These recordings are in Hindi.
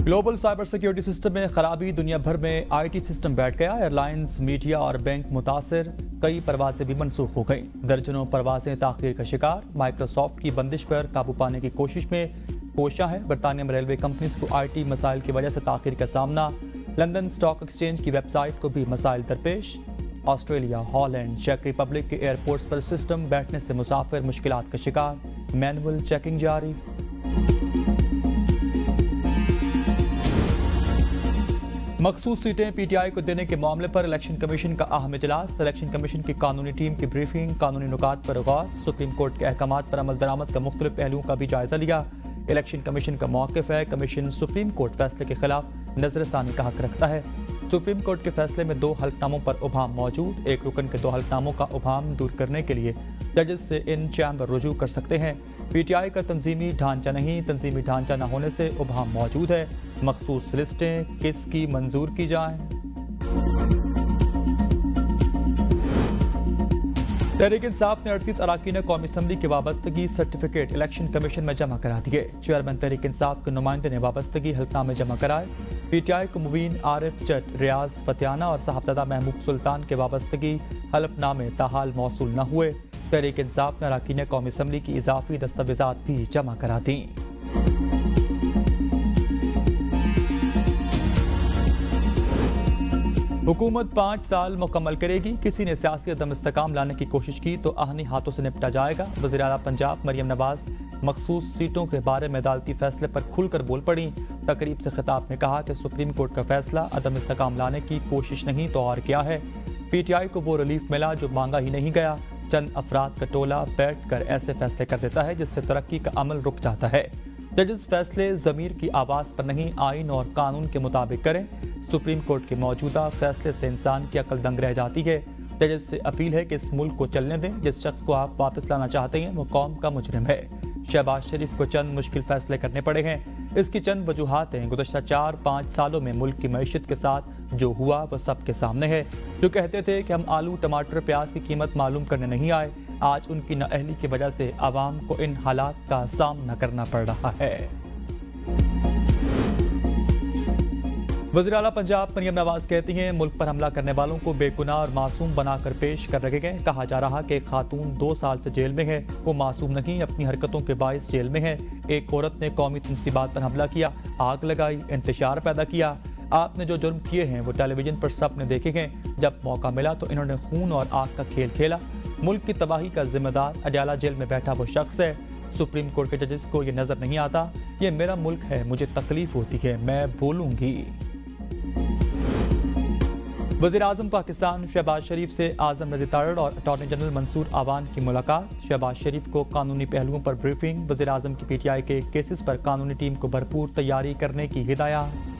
ग्लोबल साइबर सिक्योरिटी सिस्टम में खराबी, दुनिया भर में आईटी सिस्टम बैठ गया। एयरलाइंस, मीडिया और बैंक मुतासर, कई परवाजें भी मनसूख हो गई। दर्जनों परवाजें ताखीर का शिकार। माइक्रोसॉफ्ट की बंदिश पर काबू पाने की कोशिश में कोशियां हैं। बरतानिया में रेलवे कंपनीज को आईटी मसाइल की वजह से ताखीर का सामना। लंदन स्टॉक एक्सचेंज की वेबसाइट को भी मसाइल दरपेश। ऑस्ट्रेलिया, हॉलैंड, चेक रिपब्लिक के एयरपोर्ट्स पर सिस्टम बैठने से मुसाफिर मुश्किलात का शिकार। मैनुअल चेकिंग जारी। मखसूस सीटें पीटीआई को देने के मामले पर इलेक्शन कमीशन का अहम इजलास। इलेक्शन कमीशन की कानूनी टीम की ब्रीफिंग, कानूनी नुकात पर गौर। सुप्रीम कोर्ट के अहकामात पर अमल दरामद का मुख्तलिफ पहलुओं का भी जायजा लिया। इलेक्शन कमीशन का मौक़िफ़ है, कमीशन सुप्रीम कोर्ट फैसले के खिलाफ नजरसानी का हक रखता है। सुप्रीम कोर्ट के फैसले में 2 हल्फनामों पर उभाम मौजूद। एक रुकन के 2 हल्फनामों का उभाम दूर करने के लिए जजेस से इन चैम्बर रुजू कर सकते हैं। पीटीआई का तंजीमी ढांचा नहीं, तंजीमी ढांचा न होने से उभाम मौजूद है। मखसूस लिस्टें किसकी मंजूर की जाएं? तहरीक इंसाफ ने 38 अरकान कौमी असम्बली की वाबस्तगी सर्टिफिकेट इलेक्शन कमीशन में जमा करा दिए। चेयरमैन तहरीक इंसाफ के नुमाइंदे ने वाबस्तगी हल्फनामे जमा कराए। पीटीआई को मुबीन, आरिफ जट, रियाज फतियाना और साहबजादा महमूद सुल्तान के वाबस्तगी हल्फनामे ताहाल मौसूल न हुए। तहरीक इंसाफ ने अरकान कौमी असम्बली की इजाफी दस्तावेजात भी जमा करा दी। हुकूमत 5 साल मुकम्मल करेगी। किसी ने सियासी अदम इस्तेकाम लाने की कोशिश की तो आहनी हाथों से निपटा जाएगा। वज़ीर आला पंजाब मरियम नवाज मखसूस सीटों के बारे में अदालती फैसले पर खुलकर बोल पड़ी। तकरीब से खिताब में कहा कि सुप्रीम कोर्ट का फैसला अदम इस्तेकाम लाने की कोशिश नहीं तो और क्या है। पीटीआई को वो रिलीफ मिला जो मांगा ही नहीं गया। चंद अफराद का टोला बैठ कर ऐसे फैसले कर देता है जिससे तरक्की का अमल रुक जाता है। जजेस फैसले ज़मीर की आवाज़ पर नहीं, आइन और कानून के मुताबिक करें। सुप्रीम कोर्ट के मौजूदा फैसले से इंसान की अकल दंग रह जाती है। जजेस से अपील है कि इस मुल्क को चलने दें। जिस शख्स को आप वापस लाना चाहते हैं वो कौम का मुजरिम है। शहबाज शरीफ को चंद मुश्किल फैसले करने पड़े हैं। इसकी चंद वजूहात हैं। गुज़श्ता 4-5 सालों में मुल्क की मईशत के साथ जो हुआ वह सबके सामने है। जो कहते थे कि हम आलू, टमाटर, प्याज की कीमत मालूम करने नहीं आए, आज उनकी नाअहली की वजह से आवाम को इन हालात का सामना करना पड़ रहा है। वज़ीर आला पंजाब मरियम नवाज कहती हैं, मुल्क पर हमला करने वालों को बेगुनाह और मासूम बनाकर पेश कर रखे गए। कहा जा रहा कि एक खातून 2 साल से जेल में है, वो मासूम नहीं, अपनी हरकतों के बाइस जेल में है। एक औरत ने कौमी तंसीबात पर हमला किया, आग लगाई, इंतशार पैदा किया। आपने जो जुर्म किए हैं वो टेलीविजन पर सबने देखे हैं। जब मौका मिला तो इन्होंने खून और आग का खेल खेला। मुल्क की तबाही का जिम्मेदार अडयाला जेल में बैठा वो शख्स है। सुप्रीम कोर्ट के जजेस को ये नजर नहीं आता। ये मेरा मुल्क है, मुझे तकलीफ होती है, मैं बोलूंगी। वज़ीर आज़म पाकिस्तान शहबाज शरीफ से आज़म रज़ी तारड़ और अटॉर्नी जनरल मंसूर आवान की मुलाकात। शहबाज शरीफ को कानूनी पहलुओं पर ब्रीफिंग। वज़ीर आज़म की पीटीआई के केसेस पर कानूनी टीम को भरपूर तैयारी करने की हिदायत।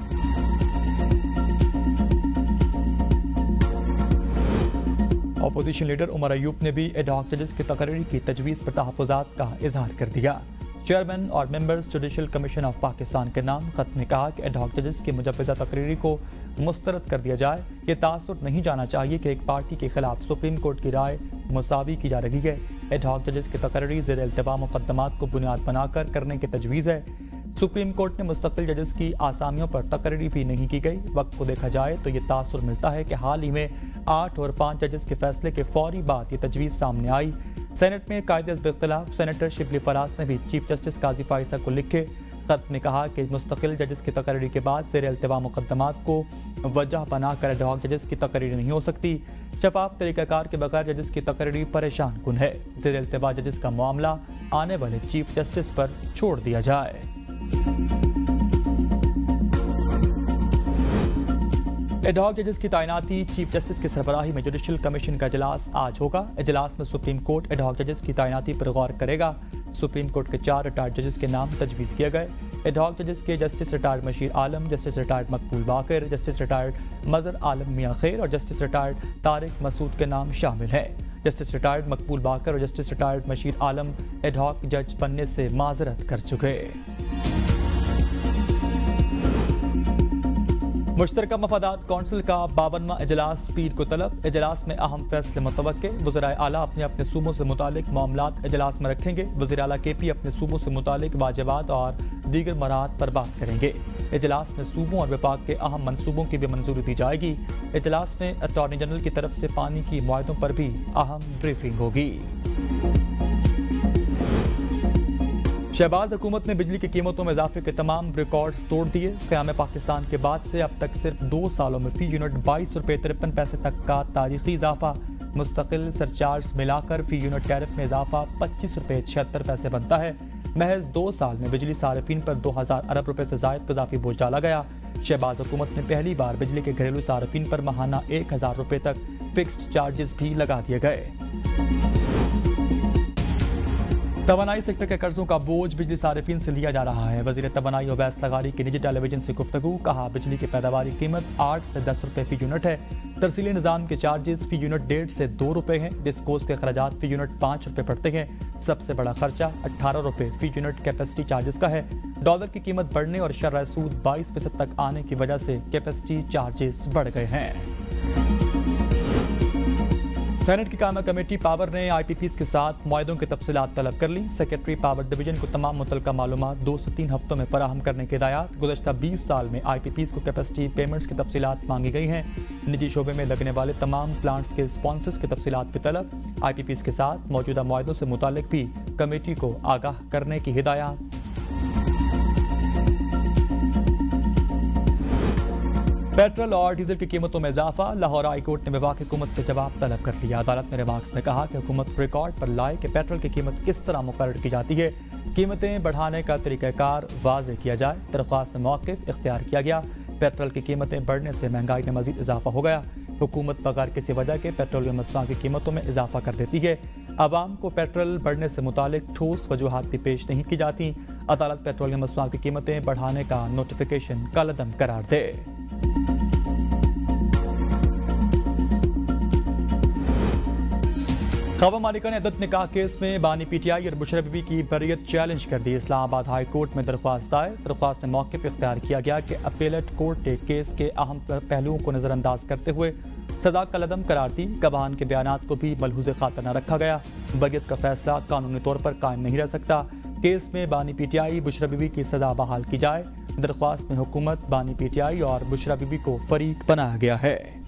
अपोजिशन लीडर उमर अयूब ने भी एडहॉक जजेस की तकरीर की तजवीज़ पर तहफ़्फ़ुज़ात का इजहार कर दिया। चेयरमैन और members judicial commission of Pakistan के नाम खत में कहा कि एडहॉक जजेस की मुजव्वज़ा तकरीरी को मुस्तरद कर दिया जाए। ये तासुर नहीं जाना चाहिए कि एक पार्टी के खिलाफ सुप्रीम कोर्ट की राय मुसावी की जा रही है। एडहॉक जजेस की तकरीरी ज़ेर इल्तिवा मुकद्दमात को बुनियाद बनाकर करने की तजवीज़ है। सुप्रीम कोर्ट ने मुस्तकिल जजेस की आसामियों पर तकरीरी भी नहीं की गई। वक्त को देखा जाए तो ये तासुर मिलता है कि हाल ही में 8 और 5 जजेस के फैसले के फौरी बाद ये तजवीज़ सामने आई। सेनेट में कायदे इख्तिलाफ सेनेटर शिबली फराज ने भी चीफ जस्टिस काजी फाइसा को लिखे खत में कहा कि मुस्तकिल जजेस की तकरीरी के बाद ज़ेर इल्तिवा मुकद्दमात को वजह बनाकर एडहॉक जजेस की तकरीरी नहीं हो सकती। शफाफ तरीक़ाकार के बगैर जजेस की तकरीरी परेशान कुन है। ज़ेर इल्तिवा जजेस का मामला आने वाले चीफ जस्टिस पर छोड़ दिया जाए। एडहॉक जजेस की तैनाती चीफ जस्टिस की सरबराही में जुडिशल कमीशन का इजलास आज होगा। इजलास में सुप्रीम कोर्ट एडहॉक जजेस की तैनाती पर गौर करेगा। सुप्रीम कोर्ट के 4 रिटायर्ड जजेस के नाम तजवीज़ किए गए। एडहॉक जजेस के जस्टिस रिटायर्ड मशीर आलम, जस्टिस रिटायर्ड मकबूल बाकर, जस्टिस रिटायर्ड मजर आलम मियाँ खैर और जस्टिस रिटायर्ड तारिक मसूद के नाम शामिल हैं। जस्टिस रिटायर्ड मकबूल बाकर और जस्टिस रिटायर्ड मशीर आलम एडहॉक जज बनने से माजरत कर चुके। मुश्तरका मफादात कौंसिल का 52वां इजलास स्पीड को तलब। इजलास में अहम फैसले मुतवक्के। वज़ीर आला अपने अपने सूबों से मुतालिक मामलात इजलास में रखेंगे। वज़ीर आला KP अपने सूबों से मुतालिक वाजिबात और दीगर मराहत पर बात करेंगे। इजलास में सूबों और विभाग के अहम मंसूबों की भी मंजूरी दी जाएगी। इजलास में अटॉर्नी जनरल की तरफ से पानी की मुआहदों पर भी अहम ब्रीफिंग होगी। शहबाज हुकूमत ने बिजली की कीमतों में इजाफे के तमाम रिकॉर्ड्स तोड़ दिए। क़याम पाकिस्तान के बाद से अब तक सिर्फ 2 सालों में फी यूनिट 22 रुपये 53 पैसे तक का तारीखी इजाफा। मुस्तकिल सरचार्ज मिलाकर फी यूनिट टैरिफ में इजाफा 25 रुपये 76 पैसे बनता है। महज 2 साल में बिजली सारिफीन पर 2000 अरब रुपए से जायद इजाफी बोझ डाला गया। शहबाज हुकूमत ने पहली बार बिजली के घरेलू सारिफीन पर माहाना 1000 रुपए तक फिक्स्ड चार्जेस भी लगा दिए गए। तवानाई सेक्टर के कर्जों का बोझ बिजली सारिफीन से लिया जा रहा है। वजीर तवानाई ओवैस लगारी की निजी टेलीविजन से गुफ्तगू। कहा, बिजली की पैदावारी कीमत 8 से 10 रुपए फी यूनिट है। तरसीली निज़ाम के चार्जेस फी यूनिट 1.5 से 2 रुपए हैं। डिस्कोस के अखराजात फी यूनिट 5 रुपए पड़ते हैं। सबसे बड़ा खर्चा 18 रुपए फी यूनिट कैपेसिटी चार्जेस का है। डॉलर की कीमत बढ़ने और शरह सूद 22% तक आने की वजह से कैपेसिटी चार्जेस बढ़ गए हैं। सेनेट की कायमा कमेटी पावर ने IPPs के साथ मुआहदों की तफसीलात तलब कर ली। सेक्रेटरी पावर डिवीजन को तमाम मुतल्लिका मालूमात 2 से 3 हफ्तों में फराहम करने की हिदायत। गुज़श्ता 20 साल में IPPs को कैपेसिटी पेमेंट्स की तफसीलात मांगी गई हैं। निजी शोबे में लगने वाले तमाम प्लांट्स के स्पॉन्सर्स की तफसीलात भी तलब। IPPs के साथ मौजूदा मुआहदों से मुतालिक भी कमेटी को आगाह करने की हिदायत। पेट्रोल और डीजल की कीमतों में इजाफा। लाहौर हाई कोर्ट ने विभाग की हुकूमत से जवाब तलब कर लिया। अदालत ने रिमार्क्स में कहा कि हुकूमत रिकॉर्ड पर लाए कि पेट्रोल की कीमत किस तरह मुकर्रर की जाती है। कीमतें बढ़ाने का तरीक़ाकार वाज़ेह किया जाए। दरख्वास्त में मौक़िफ़ इख्तियार किया गया। पेट्रोल की कीमतें बढ़ने से महंगाई में मज़ीद इजाफा हो गया। हुकूमत बगैर किसी वजह के पेट्रोलियम मसनूआत की कीमतों में इजाफा कर देती है। आवाम को पेट्रोल बढ़ने से मुतालिक ठोस वजूहात भी पेश नहीं की जाती। अदालत पेट्रोलियम मसनूआत की कीमतें बढ़ाने का नोटिफिकेशन कलअदम करार दे। ख्वाबा मालिकाना इद्दत निकाह केस में बानी PTI और बुशरा बीबी की बरीयत चैलेंज कर दी। इस्लामाबाद हाई कोर्ट में दरख्वास्त दायर। दरख्वास्त में मौक़िफ़ इख्तियार किया गया कि अपीलेट कोर्ट ने केस के अहम पहलुओं को नज़रअंदाज करते हुए सजा कलअदम करार दी। गवाहान के बयानात को भी मलहूज़ खातर न रखा गया। बरीयत का फैसला कानूनी तौर पर कायम नहीं रह सकता। केस में बानी PTI बुशरा बीबी की सजा बहाल की जाए। दरख्वास्त में हुकूमत, बानी PTI और बुशरा बीबी को फरीक बनाया गया है।